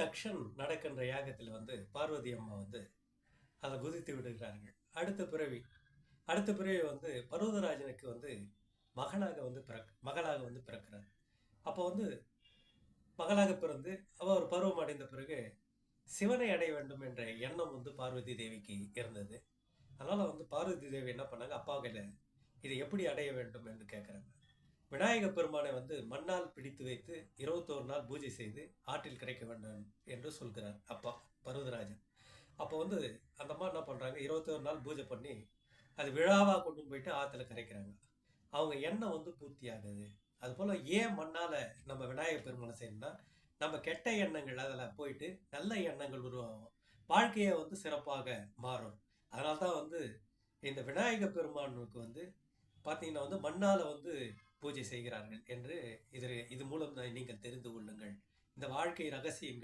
தக்ஷன் நடக்கின்ற யாகத்தில் வந்து பார்வதி அம்மா வந்து அதை குதித்து விடுகிறார்கள். அடுத்த பிறவி வந்து பர்வதராஜனுக்கு வந்து மகளாக வந்து பிறக்கிறார். அப்போ வந்து மகளாக பிறந்து அவ ஒரு பருவம் அடைந்த பிறகு சிவனை அடைய வேண்டும் என்ற எண்ணம் வந்து பார்வதி தேவிக்கு இருந்தது. அதனால வந்து பார்வதி தேவி என்ன பண்ணாங்க, அப்பா கையில இதை எப்படி அடைய வேண்டும் என்று கேட்கிறாங்க. விநாயக பெருமானை வந்து மண்ணால் பிடித்து வைத்து 21 நாள் பூஜை செய்து ஆற்றில் கரைக்க வேண்டும் என்று சொல்கிறார் அப்பா பர்வதராஜன். அப்போ வந்து அந்த அம்மா என்ன பண்றாங்க, 21 நாள் பூஜை பண்ணி அது விழாவா கொண்டு போயிட்டு ஆத்துல கரைக்கிறாங்க. அவங்க எண்ணம் வந்து பூர்த்தி ஆகுது. அது போல ஏன் மண்ணால நம்ம விநாயகர் பெருமானை செய்யணும்னா, நம்ம கெட்ட எண்ணங்கள் அதுல போயிட்டு நல்ல எண்ணங்கள் உருவாகும், வாழ்க்கையை வந்து சிறப்பாக மாறும். அதனால தான் வந்து இந்த விநாயக பெருமானுக்கு வந்து பார்த்தீங்கன்னா வந்து மண்ணால வந்து பூஜை செய்கிறார்கள் என்று இது மூலம் நீங்கள் தெரிந்து கொள்ளுங்கள். இந்த வாழ்க்கை ரகசியங்கள்